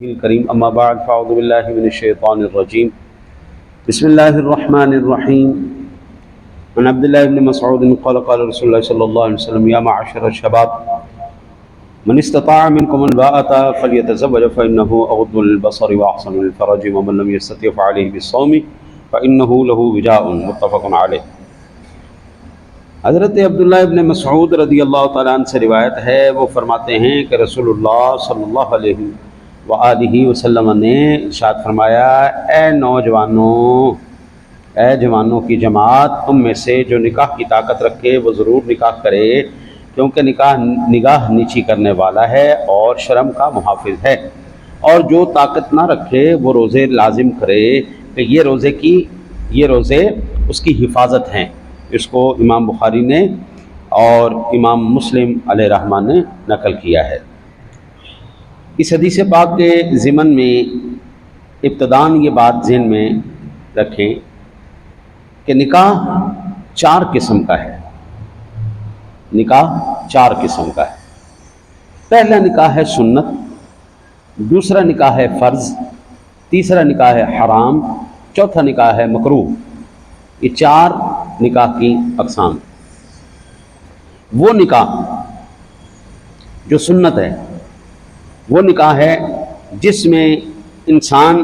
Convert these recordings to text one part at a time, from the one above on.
الكريم اما بعد فاعوذ بالله من الشيطان الرجيم بسم الله الرحمن الرحيم عن عبد الله بن مسعود قال قال رسول الله صلى الله عليه وسلم يا معشر الشباب من استطاع منكم الباءة فليتزوج فإنه أغض للبصر وأحسن للفرج ومن لم يستطع فعليه بالصوم فإنه له وجاء متفق عليه۔ حضرت عبداللہ ابن مسعود رضی اللہ تعالیٰ عنہ سے روایت ہے، وہ فرماتے ہیں کہ رسول اللہ صلی اللہ علیہ وآلہ وسلم نے ارشاد فرمایا، اے جوانوں کی جماعت، تم میں سے جو نکاح کی طاقت رکھے وہ ضرور نکاح کرے، کیونکہ نگاہ نیچی کرنے والا ہے اور شرم کا محافظ ہے، اور جو طاقت نہ رکھے وہ روزے لازم کرے کہ یہ روزے اس کی حفاظت ہیں۔ اس کو امام بخاری نے اور امام مسلم علیہ رحمٰن نے نقل کیا ہے۔ اس حدیث پاک کے ضمن میں ابتداً یہ بات ذہن میں رکھیں کہ نکاح 4 قسم کا ہے۔ نکاح 4 قسم کا ہے۔ پہلا نکاح ہے سنت، دوسرا نکاح ہے فرض، تیسرا نکاح ہے حرام، چوتھا نکاح ہے مکروہ۔ یہ 4 نکاح کی اقسام۔ وہ نکاح جو سنت ہے وہ نکاح ہے جس میں انسان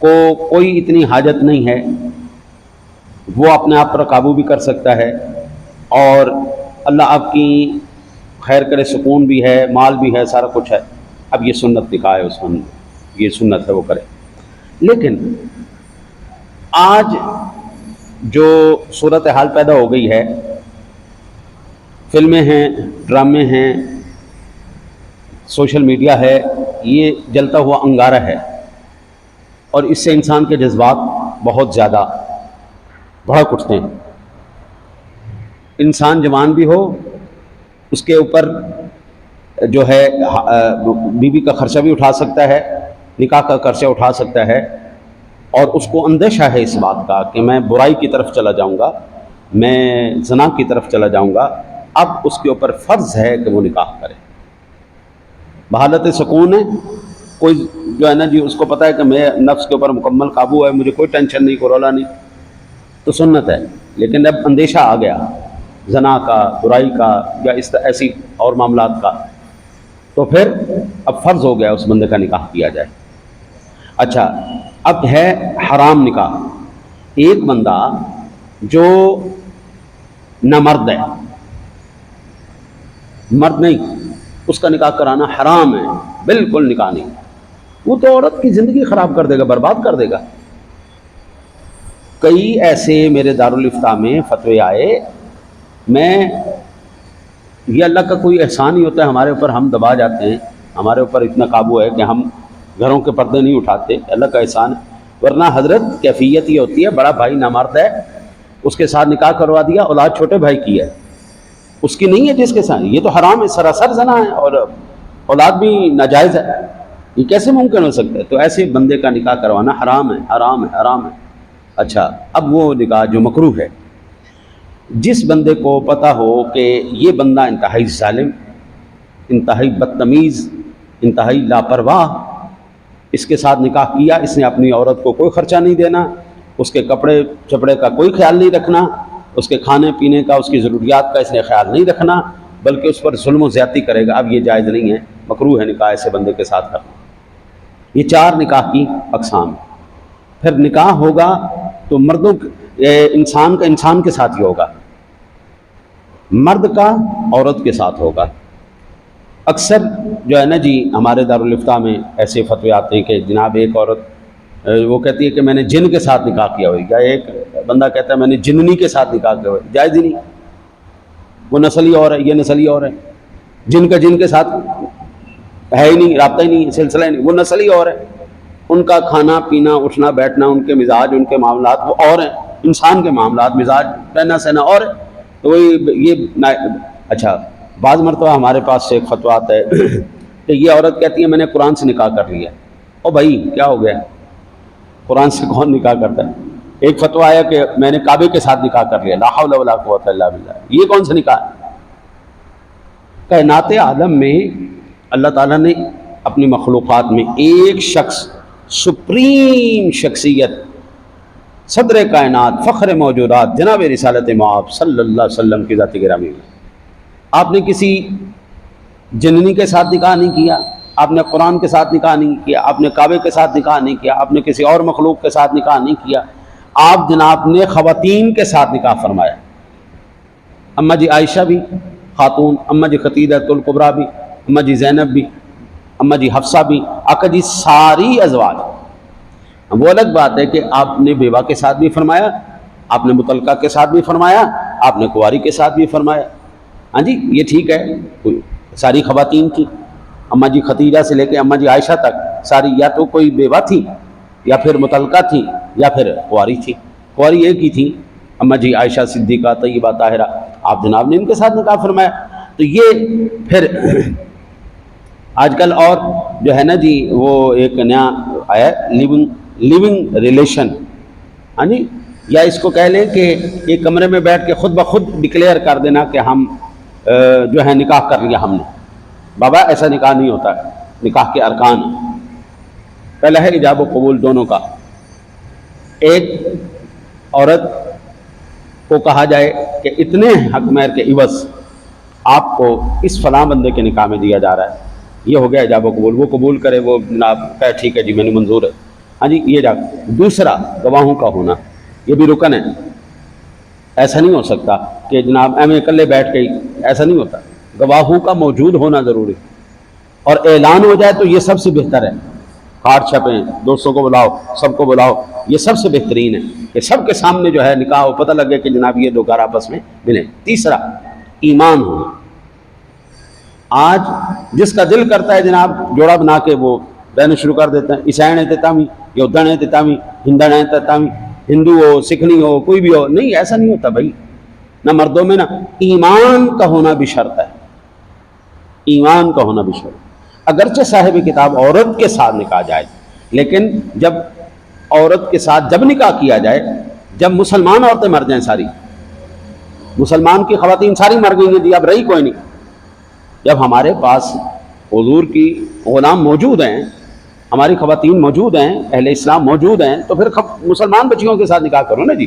کو کوئی اتنی حاجت نہیں ہے، وہ اپنے آپ پر قابو بھی کر سکتا ہے، اور اللہ آپ کی خیر کرے، سکون بھی ہے، مال بھی ہے، سارا کچھ ہے۔ اب یہ سنت نکاح ہے، اس میں یہ سنت ہے وہ کرے۔ لیکن آج جو صورتحال پیدا ہو گئی ہے، فلمیں ہیں، ڈرامے ہیں، سوشل میڈیا ہے، یہ جلتا ہوا انگارہ ہے، اور اس سے انسان کے جذبات بہت زیادہ بھڑک اٹھتے ہیں۔ انسان جوان بھی ہو، اس کے اوپر جو ہے بیوی کا خرچہ بھی اٹھا سکتا ہے، نکاح کا خرچہ اٹھا سکتا ہے، اور اس کو اندیشہ ہے اس بات کا کہ میں برائی کی طرف چلا جاؤں گا، میں زنا کی طرف چلا جاؤں گا۔ اب اس کے اوپر فرض ہے کہ وہ نکاح کرے۔ بحالت سکون ہے، کوئی جو ہے نا جی اس کو پتہ ہے کہ میں نفس کے اوپر مکمل قابو ہے، مجھے کوئی ٹینشن نہیں، کوئی رولا نہیں، تو سنت ہے۔ لیکن اب اندیشہ آ گیا زنا کا، برائی کا، یا ایسی اور معاملات کا، تو پھر اب فرض ہو گیا اس بندے کا نکاح کیا جائے۔ اچھا، اب ہے حرام نکاح۔ ایک بندہ جو نامرد ہے، مرد نہیں، اس کا نکاح کرانا حرام ہے، بالکل نکاح نہیں۔ وہ تو عورت کی زندگی خراب کر دے گا، برباد کر دے گا۔ کئی ایسے میرے دارالافتاء میں فتوے آئے، یہ اللہ کا کوئی احسان ہی ہوتا ہے ہمارے اوپر، ہم دبا جاتے ہیں، ہمارے اوپر اتنا قابو ہے کہ ہم گھروں کے پردے نہیں اٹھاتے، اللہ کا احسان ہے۔ ورنہ حضرت کیفیت یہ ہوتی ہے، بڑا بھائی نامرد ہے، اس کے ساتھ نکاح کروا دیا، اولاد چھوٹے بھائی کی ہے، اس کی نہیں ہے جس کے ساتھ، یہ تو حرام ہے، سراسر زنا ہے، اور اولاد بھی ناجائز ہے۔ یہ کیسے ممکن ہو سکتا ہے؟ تو ایسے بندے کا نکاح کروانا حرام ہے، حرام ہے، حرام ہے۔ اچھا، اب وہ نکاح جو مکروہ ہے، جس بندے کو پتہ ہو کہ یہ بندہ انتہائی ظالم، انتہائی بدتمیز، انتہائی لاپرواہ، اس کے ساتھ نکاح کیا، اس نے اپنی عورت کو کوئی خرچہ نہیں دینا، اس کے کپڑے چپڑے کا کوئی خیال نہیں رکھنا، اس کے کھانے پینے کا، اس کی ضروریات کا اس نے خیال نہیں رکھنا، بلکہ اس پر ظلم و زیادتی کرے گا، اب یہ جائز نہیں ہے، مکروہ ہے نکاح ایسے بندے کے ساتھ کرنا۔ یہ 4 نکاح کی اقسام۔ پھر نکاح ہوگا تو انسان کے ساتھ ہی ہوگا، مرد کا عورت کے ساتھ ہوگا۔ اکثر جو ہے نا جی ہمارے دارالافتاء میں ایسے فتوے آتے ہیں کہ جناب ایک عورت وہ کہتی ہے کہ میں نے جن کے ساتھ نکاح کیا ہوئی، یا ایک بندہ کہتا ہے میں نے جننی کے ساتھ نکاح کیا ہوئی، جائز ہی نہیں، وہ نسل ہی اور ہے، یہ نسل ہی اور ہے، جن کا جن کے ساتھ ہے ہی نہیں، رابطہ ہی نہیں، سلسلہ ہی نہیں، وہ نسل ہی اور ہے، ان کا کھانا پینا، اٹھنا بیٹھنا، ان کے مزاج، ان کے معاملات وہ اور ہیں، انسان کے معاملات، مزاج، رہنا سہنا اور ہے، تو یہ اچھا، بعض مرتبہ ہمارے پاس سے ایک فتویٰ آتا ہے کہ یہ عورت کہتی ہے میں نے قرآن سے نکاح کر لیا۔ او بھائی کیا ہو گیا، قرآن سے کون نکاح کرتا ہے؟ ایک فتویٰ آیا کہ میں نے کعبے کے ساتھ نکاح کر لیا، لا حول ولا قوت الا باللہ، یہ کون سا نکاح ہے؟ کائنات عالم میں اللہ تعالیٰ نے اپنی مخلوقات میں ایک شخص سپریم شخصیت صدر کائنات فخر موجودات جناب رسالت مآب صلی اللہ علیہ وسلم کی ذات گرامی میں آپ نے کسی جننی کے ساتھ نکاح نہیں کیا، آپ نے قرآن کے ساتھ نکاح نہیں کیا، آپ نے کعبے کے ساتھ نکاح نہیں کیا، آپ نے کسی اور مخلوق کے ساتھ نکاح نہیں کیا، آپ جناب نے خواتین کے ساتھ نکاح فرمایا۔ اماں جی عائشہ بھی خاتون، اماں جی خدیجہ الکبریٰ بھی، اماں جی زینب بھی، اماں جی حفصہ بھی، آقا جی ساری ازواج۔ وہ الگ بات ہے کہ آپ نے بیوہ کے ساتھ بھی فرمایا، آپ نے مطلقہ کے ساتھ بھی فرمایا، آپ نے کنواری کے ساتھ بھی فرمایا۔ ہاں جی یہ ٹھیک ہے، ساری خواتین کی، اماں جی خدیجہ سے لے کے اماں جی عائشہ تک ساری یا تو کوئی بیوہ تھی یا پھر مطلقہ تھی یا پھر کنواری تھی۔ کنواری ایک ہی تھی اماں جی عائشہ صدیقہ طیبہ طاہرہ، آپ جناب نے ان کے ساتھ نکاح فرمایا۔ تو یہ پھر آج کل اور جو ہے نا جی وہ ایک نیا آیا لیونگ ریلیشن، ہاں جی، یا اس کو کہہ لیں کہ ایک کمرے میں بیٹھ کے خود بخود ڈکلیئر کر دینا کہ ہم جو ہے نکاح کر لیا ہم نے۔ بابا ایسا نکاح نہیں ہوتا ہے، نکاح کے ارکان پہلا ہے ایجاب و قبول دونوں کا۔ ایک عورت کو کہا جائے کہ اتنے حق مہر کے عوض آپ کو اس فلاں بندے کے نکاح میں دیا جا رہا ہے، یہ ہو گیا ایجاب و قبول، وہ قبول کرے، وہ جناب کہے ٹھیک ہے جی میں نے منظور ہے، ہاں جی یہ جا۔ دوسرا گواہوں کا ہونا، یہ بھی رکن ہے۔ ایسا نہیں ہو سکتا کہ جناب ایم اکلے بیٹھ کے ہی، ایسا نہیں ہوتا، گواہوں کا موجود ہونا ضروری، اور اعلان ہو جائے تو یہ سب سے بہتر ہے۔ کارڈ چھپیں، دوستوں کو بلاؤ، سب کو بلاؤ، یہ سب سے بہترین ہے کہ سب کے سامنے جو ہے نکاح ہو، پتہ لگے کہ جناب یہ دو گھر آپس میں ملیں۔ تیسرا ایمان ہونا۔ آج جس کا دل کرتا ہے جناب جوڑا بنا کے وہ رہنے شروع کر دیتے ہیں، عیسائن ہے تتامی، یہودن ہے تتامی، ہندن ہے تتامی، ہندو ہو سکھنی ہو کوئی بھی ہو، نہیں ایسا نہیں ہوتا بھائی، نہ مردوں میں نہ، ایمان کا ہونا بھی شرط ہے، ایمان کا ہونا بھی شرط۔ اگرچہ صاحب کتاب عورت کے ساتھ نکاح جائے، لیکن جب عورت کے ساتھ جب نکاح کیا جائے جب مسلمان عورتیں مر جائیں، ساری مسلمان کی خواتین ساری مر گئی ہیں جی، اب رہی کوئی نہیں، جب ہمارے پاس حضور کی غلام موجود ہیں، ہماری خواتین موجود ہیں، اہل اسلام موجود ہیں، تو پھر مسلمان بچیوں کے ساتھ نکاح کرو نا جی،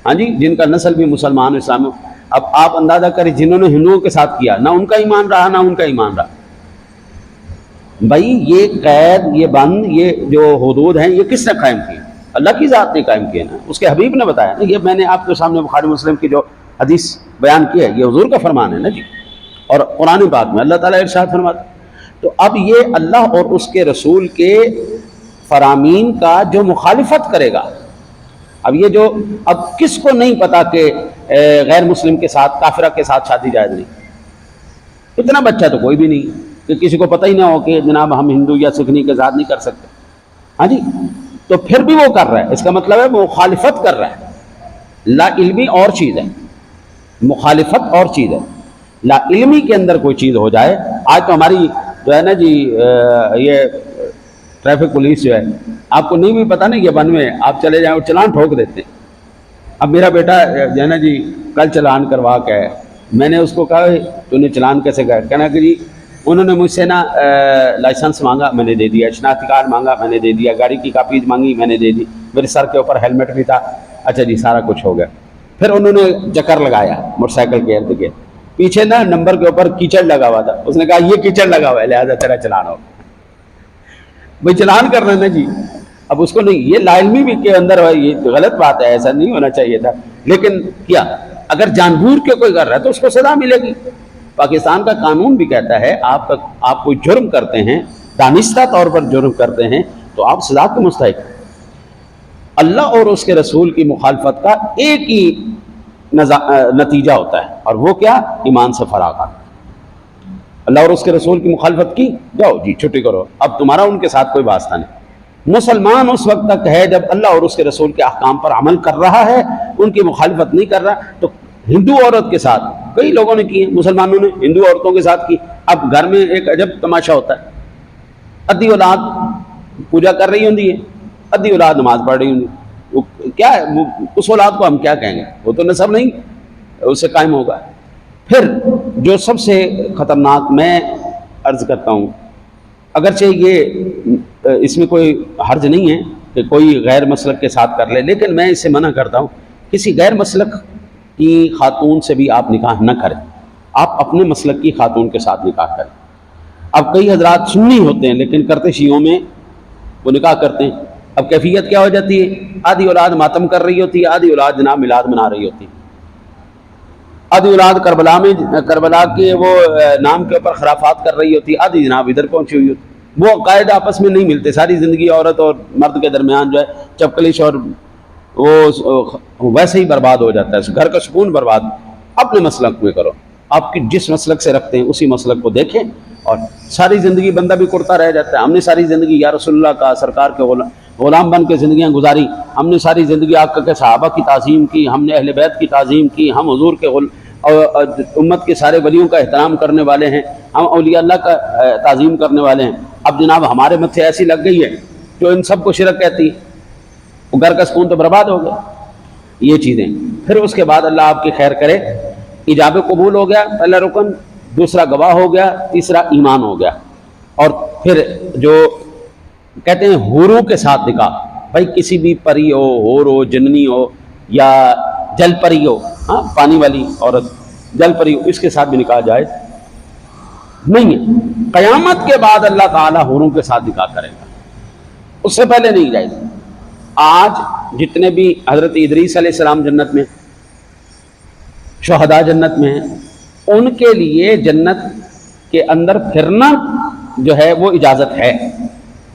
ہاں جی، جن کا نسل بھی مسلمان اسلام۔ اب آپ اندازہ کریں جنہوں نے ہندوؤں کے ساتھ کیا، نہ ان کا ایمان رہا نہ ان کا ایمان رہا۔ بھائی یہ قید، یہ بند، یہ جو حدود ہیں، یہ کس نے قائم کی؟ اللہ کی ذات نے قائم کیے نا، اس کے حبیب نے بتایا نا۔ یہ میں نے آپ کے سامنے بخاری مسلم کی جو حدیث بیان کی ہے، یہ حضور کا فرمان ہے نا جی، اور قرآن پاک میں اللہ تعالیٰ ارشاد فرماتا۔ تو اب یہ اللہ اور اس کے رسول کے فرامین کا جو مخالفت کرے گا، اب یہ جو اب کس کو نہیں پتا کہ غیر مسلم کے ساتھ، کافرہ کے ساتھ شادی جائز نہیں؟ اتنا بچہ تو کوئی بھی نہیں کہ کسی کو پتہ ہی نہ ہو کہ جناب ہم ہندو یا سکھنی کے ساتھ نہیں کر سکتے، ہاں جی، تو پھر بھی وہ کر رہا ہے، اس کا مطلب ہے وہ مخالفت کر رہا ہے۔ لا علمی اور چیز ہے، مخالفت اور چیز ہے۔ لا علمی کے اندر کوئی چیز ہو جائے، آج تو ہماری جو ہے نا جی یہ ٹریفک پولیس جو ہے، آپ کو نہیں بھی پتہ نا یہ بن میں آپ چلے جائیں اور چلان ٹھوک دیتے ہیں۔ اب میرا بیٹا جو ہے نا جی کل چلان کروا کے ہے، میں نے اس کو کہا تو نے چلان کیسے گیا؟ کہنا کہ جی انہوں نے مجھ سے نا لائسنس مانگا، میں نے دے دیا، شناختی کارڈ مانگا، میں نے دے دیا، گاڑی کی کاپی مانگی، میں نے دے دی، میرے سر کے اوپر ہیلمٹ بھی تھا، اچھا جی سارا کچھ ہو گیا۔ پھر انہوں نے چکر لگایا موٹر سائیکل کے ارد گرد، پیچھے نا نمبر کے اوپر کیچڑ لگا ہوا تھا، اس نے کہا یہ کیچڑ لگا ہوا ہے لہٰذا تیرا چلان ہو۔ بھائی چلان کر رہے ہیں جی، اب اس کو نہیں، یہ لا علمی بھی کے اندر ہے، یہ غلط بات ہے، ایسا نہیں ہونا چاہیے تھا، لیکن کیا اگر جان بوجھ کے کوئی کر رہا ہے تو اس کو سزا ملے گی۔ پاکستان کا قانون بھی کہتا ہے آپ کوئی جرم کرتے ہیں، دانستہ طور پر جرم کرتے ہیں تو آپ سزا کے مستحق ہیں۔ اللہ اور اس کے رسول کی مخالفت کا ایک ہی نتیجہ ہوتا ہے، اور وہ کیا؟ ایمان سے فراغت۔ اللہ اور اس کے رسول کی مخالفت کی، جاؤ جی چھٹی کرو، اب تمہارا ان کے ساتھ کوئی واسطہ نہیں۔ مسلمان اس وقت تک ہے جب اللہ اور اس کے رسول کے احکام پر عمل کر رہا ہے، ان کی مخالفت نہیں کر رہا۔ تو ہندو عورت کے ساتھ کئی لوگوں نے کی، مسلمانوں نے ہندو عورتوں کے ساتھ کی۔ اب گھر میں ایک عجب تماشا ہوتا ہے، ادھی اولاد پوجا کر رہی ہوتی ہے، ادھی اولاد نماز پڑھ رہی ہوتی ہے، کیا ہے اس اولاد کو ہم کیا کہیں گے؟ وہ تو نسب نہیں اس سے قائم ہوگا۔ پھر جو سب سے خطرناک میں عرض کرتا ہوں، اگرچہ یہ اس میں کوئی حرج نہیں ہے کہ کوئی غیر مسلک کے ساتھ کر لے، لیکن میں اسے منع کرتا ہوں کسی غیر مسلک کی خاتون سے بھی آپ نکاح نہ کریں، آپ اپنے مسلک کی خاتون کے ساتھ نکاح کریں۔ اب کئی حضرات سنی ہوتے ہیں لیکن کرتے شیعوں میں وہ نکاح کرتے ہیں۔ اب کیفیت کیا ہو جاتی ہے، آدھی اولاد ماتم کر رہی ہوتی ہے، آدھی اولاد جناب میلاد منا رہی ہوتی ہے، آدھی اولاد کربلا کے وہ نام کے اوپر خرافات کر رہی ہوتی ہے، آدھی جناب ادھر پہنچی ہوئی ہوتی ہے۔ وہ عقائد آپس میں نہیں ملتے، ساری زندگی عورت اور مرد کے درمیان جو ہے چپکلش اور وہ ویسے ہی برباد ہو جاتا ہے، گھر کا سکون برباد۔ اپنے مسلک میں کرو، آپ کی جس مسلک سے رکھتے ہیں اسی مسلک کو دیکھیں، اور ساری زندگی بندہ بھی کرتا رہ جاتا ہے۔ ہم نے ساری زندگی یا رسول اللہ کا سرکار کے غلام بن کے زندگیاں گزاری، ہم نے ساری زندگی آقا کے صحابہ کی تعظیم کی، ہم نے اہل بیت کی تعظیم کی، ہم حضور کے امت کے سارے ولیوں کا احترام کرنے والے ہیں، ہم اولیاء اللہ کا تعظیم کرنے والے ہیں۔ اب جناب ہمارے متھے ایسی لگ گئی ہے جو ان سب کو شرک کہتی ہے، وہ گھر کا سکون تو برباد ہو گیا۔ یہ چیزیں پھر اس کے بعد اللہ آپ کی خیر کرے، ایجاب قبول ہو گیا پہلا رکن، دوسرا گواہ ہو گیا، تیسرا ایمان ہو گیا، اور پھر جو کہتے ہیں حوروں کے ساتھ نکاح، بھائی کسی بھی پری ہو، حور ہو، جننی ہو یا جل پری ہو، ہاں پانی والی عورت جل پری ہو، اس کے ساتھ بھی نکاح جائز نہیں ہے۔ قیامت کے بعد اللہ تعالیٰ حوروں کے ساتھ نکاح کرے گا، اس سے پہلے نہیں جائز۔ آج جتنے بھی حضرت ادریس علیہ السلام جنت میں، شہداء جنت میں ہیں، ان کے لیے جنت کے اندر پھرنا جو ہے وہ اجازت ہے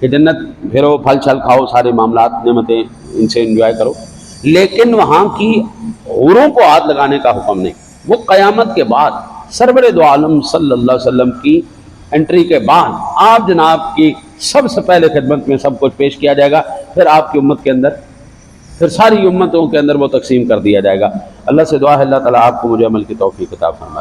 کہ جنت پھرو، پھل چھل کھاؤ، سارے معاملات نعمتیں ان سے انجوائے کرو، لیکن وہاں کی حوروں کو ہاتھ لگانے کا حکم نہیں۔ وہ قیامت کے بعد سرور دو عالم صلی اللہ علیہ وسلم کی انٹری کے بعد آپ جناب کی سب سے پہلے خدمت میں سب کچھ پیش کیا جائے گا، پھر آپ کی امت کے اندر، پھر ساری امتوں کے اندر وہ تقسیم کر دیا جائے گا۔ اللہ سے دعا ہے اللہ تعالیٰ آپ کو مجھے عمل کی توفیق عطا فرمائے۔